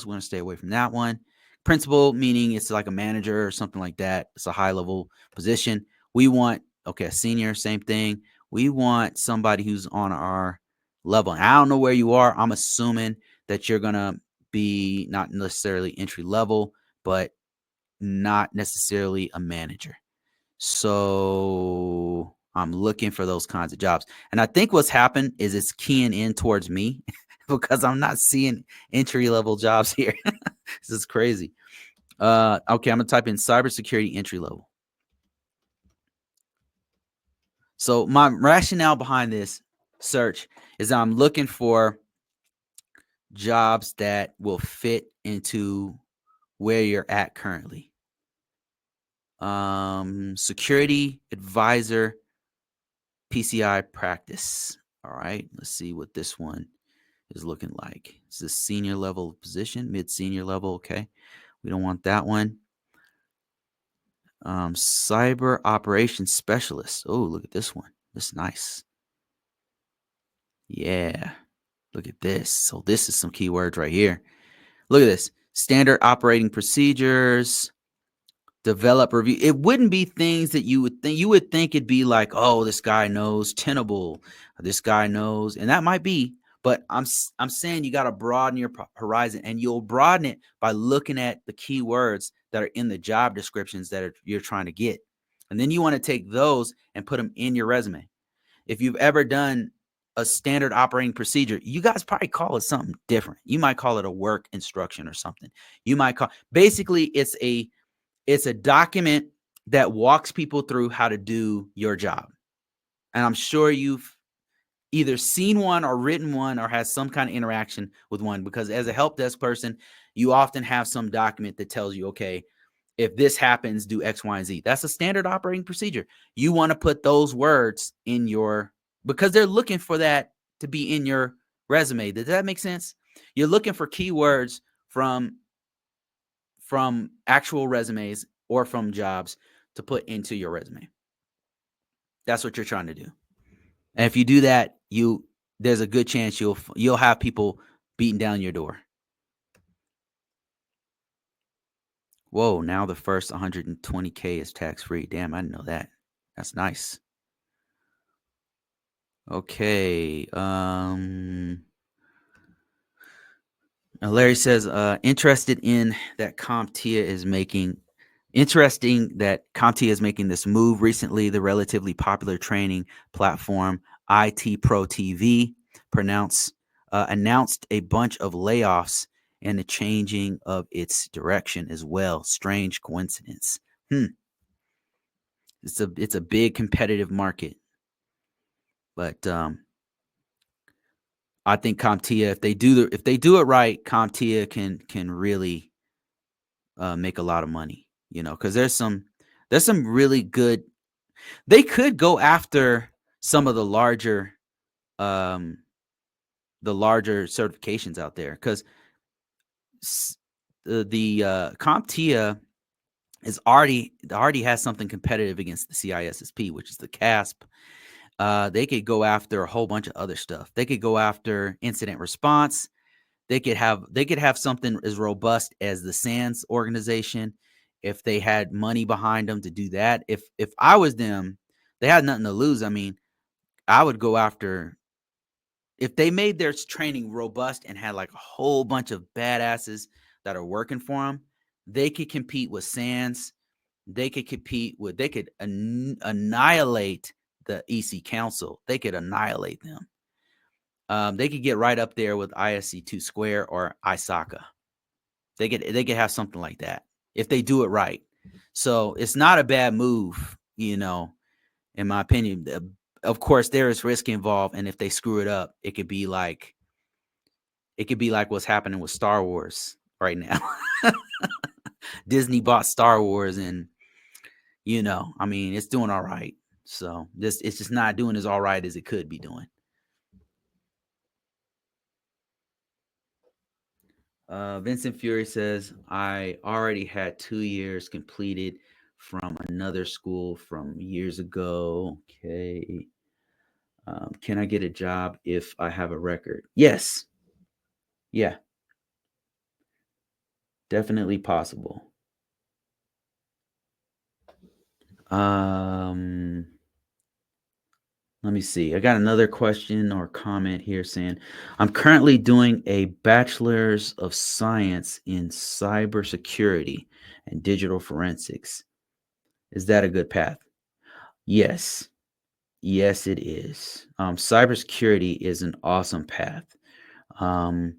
We're going to stay away from that one. Principal, meaning it's like a manager or something like that. It's a high level position. We want, okay, a senior, same thing. We want somebody who's on our level. And I don't know where you are. I'm assuming that you're going to be not necessarily entry level, but not necessarily a manager. So I'm looking for those kinds of jobs. And I think what's happened is it's keying in towards me because I'm not seeing entry level jobs here. This is crazy. Okay, I'm gonna type in cybersecurity entry level. So my rationale behind this search is I'm looking for jobs that will fit into where you're at currently. Security advisor, PCI practice. All right, let's see what this one is looking like. It's a senior level position, mid senior level. Okay, we don't want that one. Cyber operations specialist. Oh, look at this one. This is nice. Yeah, look at this. So this is some keywords right here. Look at this. Standard operating procedures, develop, review. It wouldn't be things that you would think. You would think it'd be like, oh, this guy knows Tenable. This guy knows, and that might be. But I'm saying you got to broaden your horizon, and you'll broaden it by looking at the keywords that are in the job descriptions that you're trying to get, and then you want to take those and put them in your resume. If you've ever done a standard operating procedure, you guys probably call it something different. You might call it a work instruction or something. You might call basically it's a document that walks people through how to do your job. And I'm sure you've either seen one or written one or has some kind of interaction with one, because as a help desk person, you often have some document that tells you, okay, if this happens, do X, Y, and Z. That's a standard operating procedure. You want to put those words in your, because they're looking for that to be in your resume. Does that make sense? You're looking for keywords from actual resumes or from jobs to put into your resume. That's what you're trying to do. And if you do that, there's a good chance you'll have people beating down your door. Whoa, now the first 120K is tax free. Damn, I didn't know that. That's nice. Okay. Larry says, interested in that CompTIA is making Interesting that CompTIA is making this move recently. The relatively popular training platform IT Pro TV announced a bunch of layoffs and the changing of its direction as well. Strange coincidence. It's a big competitive market, but I think CompTIA, if they do it right, CompTIA can really make a lot of money. Because there's some really good. They could go after some of um, the larger certifications out there, because the CompTIA already has something competitive against the CISSP, which is the CASP. They could go after a whole bunch of other stuff. They could go after incident response. They could have something as robust as the SANS organization if they had money behind them to do that. If I was them, they had nothing to lose. I mean, I would go after, if they made their training robust and had like a whole bunch of badasses that are working for them, they could compete with SANS. They could annihilate the EC Council. They could annihilate them. They could get right up there with ISC2 Square or ISACA. They could have something like that if they do it right. So it's not a bad move, in my opinion. Of course, there is risk involved, and if they screw it up, it could be like what's happening with Star Wars right now. Disney bought Star Wars, and it's doing all right. So it's just not doing as all right as it could be doing. Vincent Fury says, I already had 2 years completed from another school from years ago. Okay. Can I get a job if I have a record? Yes. Yeah. Definitely possible. Um, Let me see. I got another question or comment here saying, I'm currently doing a bachelor's of science in cybersecurity and digital forensics. Is that a good path? Yes. Yes, it is. Cybersecurity is an awesome path. Um,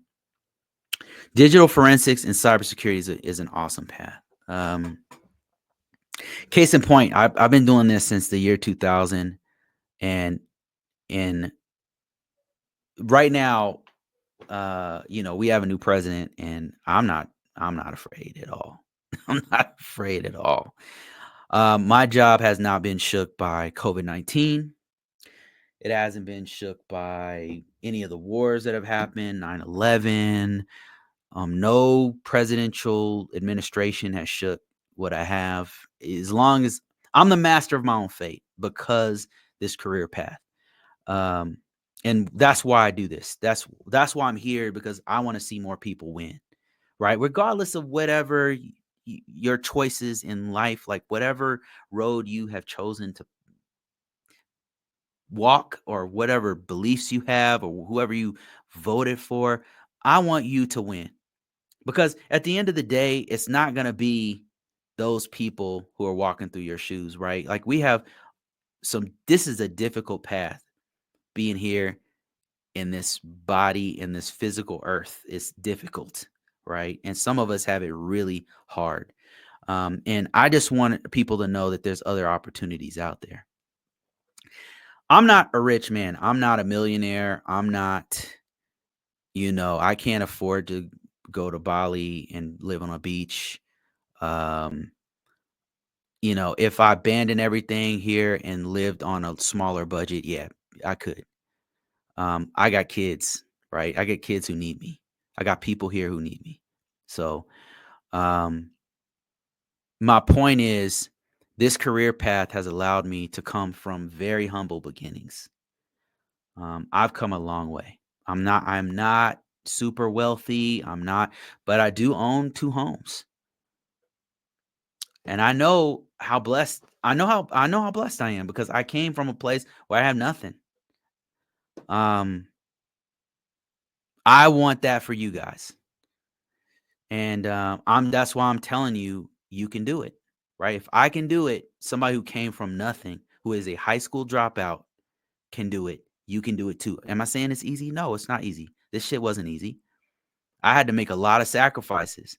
Digital forensics and cybersecurity is an awesome path. Um, Case in point, I've been doing this since the year 2000, and and right now, we have a new president, and I'm not afraid at all. I'm not afraid at all. My job has not been shook by COVID-19. It hasn't been shook by any of the wars that have happened, 9/11. No presidential administration has shook what I have. As long as I'm the master of my own fate because this career path. Um, and that's why I do this. That's why I'm here, because I want to see more people win, right? Regardless of whatever your choices in life, like whatever road you have chosen to walk, or whatever beliefs you have, or whoever you voted for, I want you to win. Because at the end of the day, it's not going to be those people who are walking through your shoes, right? Like this is a difficult path, being here in this body, in this physical earth. Is difficult, right? And some of us have it really hard. And I just want people to know that there's other opportunities out there. I'm not a rich man. I'm not a millionaire. I'm not, I can't afford to go to Bali and live on a beach. Um, if I abandoned everything here and lived on a smaller budget, yeah, I could. I got kids, right? I got kids who need me. I got people here who need me. So, um, my point is, this career path has allowed me to come from very humble beginnings. I've come a long way. I'm not super wealthy. I'm not, but I do own two homes. And I know how blessed I am, because I came from a place where I have nothing. Um, I want that for you guys. And that's why I'm telling you, you can do it, right? If I can do it, somebody who came from nothing, who is a high school dropout, can do it. You can do it too. Am I saying it's easy? No, it's not easy. This shit wasn't easy. I had to make a lot of sacrifices.